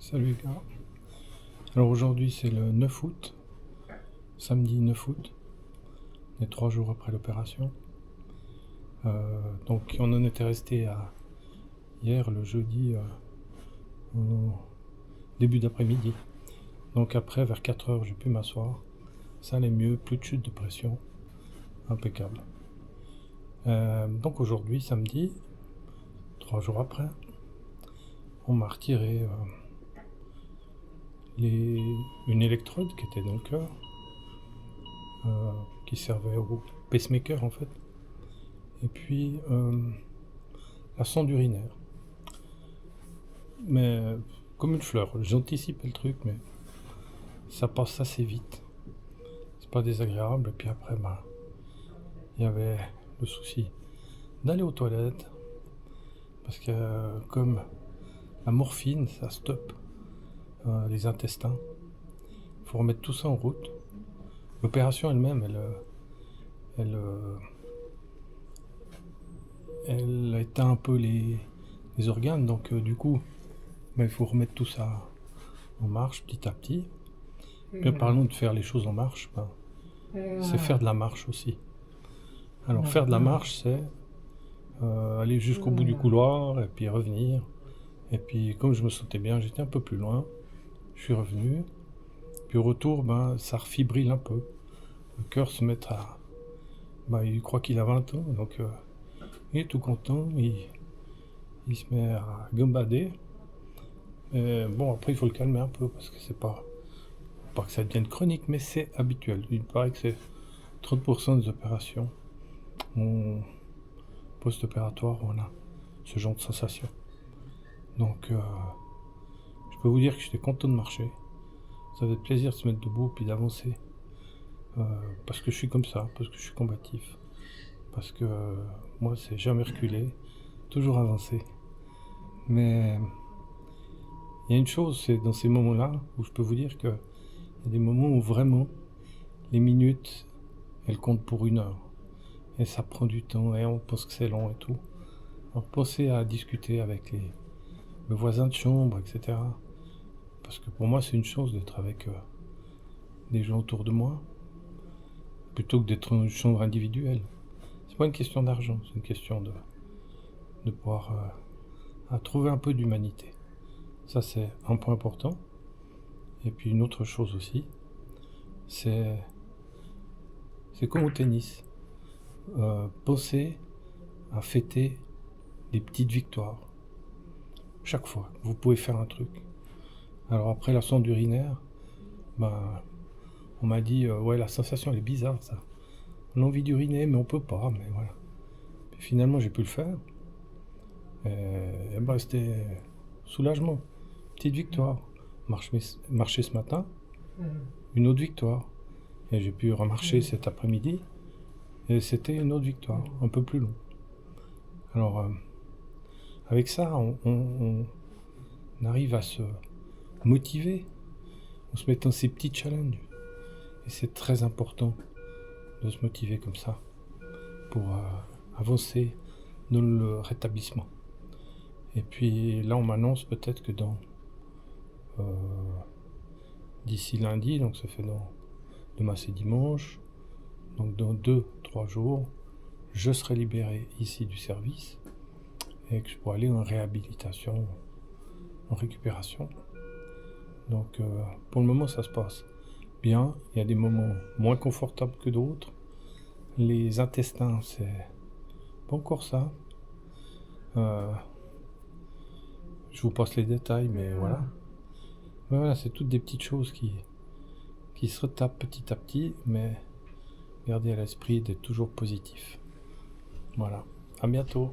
Salut les gars. Alors aujourd'hui c'est le 9 août, samedi 9 août, on est 3 jours après l'opération. Donc on en était resté à hier, le jeudi, au début d'après-midi. Donc après, vers 4 heures, j'ai pu m'asseoir. Ça allait mieux, plus de chute de pression, impeccable. Donc aujourd'hui, samedi, 3 jours après, on m'a retiré une électrode qui était dans le cœur, qui servait au pacemaker en fait, et puis la sonde urinaire. Mais comme une fleur, j'anticipais le truc, mais ça passe assez vite. C'est pas désagréable, et puis après, il y avait le souci d'aller aux toilettes, parce que comme la morphine, ça stoppe les intestins. Il faut remettre tout ça en route. L'opération elle-même, elle éteint un peu les organes, donc du coup, il faut remettre tout ça en marche petit à petit. Puis parlons de faire les choses en marche, c'est faire de la marche aussi. Alors faire de la marche, c'est aller jusqu'au bout du couloir et puis revenir. Et puis comme je me sentais bien, j'étais un peu plus loin, je suis revenu. Puis au retour, ça refibrile un peu. Le cœur se met à... il croit qu'il a 20 ans, donc il est tout content, il se met à gambader. Bon, après il faut le calmer un peu, parce que c'est pas que ça devienne chronique, mais c'est habituel. Il paraît que c'est 30% des opérations post-opératoire, on a ce genre de sensation. Donc je peux vous dire que j'étais content de marcher. Ça fait plaisir de se mettre debout puis d'avancer. Parce que je suis comme ça, parce que je suis combatif. Parce que moi, c'est jamais reculer, toujours avancer. Mais il y a une chose, c'est dans ces moments-là où je peux vous dire qu'il y a des moments où vraiment les minutes, elles comptent pour 1 heure. Et ça prend du temps et on pense que c'est long et tout. Alors pensez à discuter avec le voisin de chambre, etc. Parce que pour moi, c'est une chose d'être avec des gens autour de moi, plutôt que d'être dans une chambre individuelle. C'est pas une question d'argent, c'est une question de pouvoir trouver un peu d'humanité. Ça, c'est un point important. Et puis une autre chose aussi, c'est comme au tennis. Pensez à fêter les petites victoires. Chaque fois, vous pouvez faire un truc. Alors après la sonde urinaire, on m'a dit ouais, la sensation elle est bizarre, ça. On a envie d'uriner mais on peut pas, mais voilà. Puis finalement j'ai pu le faire. Et c'était soulagement, petite victoire. Marcher ce matin, une autre victoire. Et j'ai pu remarcher cet après-midi, et c'était une autre victoire, un peu plus long. Alors avec ça, on arrive à se motiver en se mettant ces petits challenges. Et c'est très important de se motiver comme ça pour avancer dans le rétablissement. Et puis là, on m'annonce peut-être que d'ici lundi, donc ça fait demain c'est dimanche, donc dans 2-3 jours, je serai libéré ici du service et que je pourrai aller en réhabilitation, en récupération. Donc pour le moment, ça se passe bien. Il y a des moments moins confortables que d'autres. Les intestins, c'est pas encore ça. Je vous passe les détails, mais voilà. Mais voilà, c'est toutes des petites choses qui se retapent petit à petit, mais gardez à l'esprit d'être toujours positif. Voilà. À bientôt.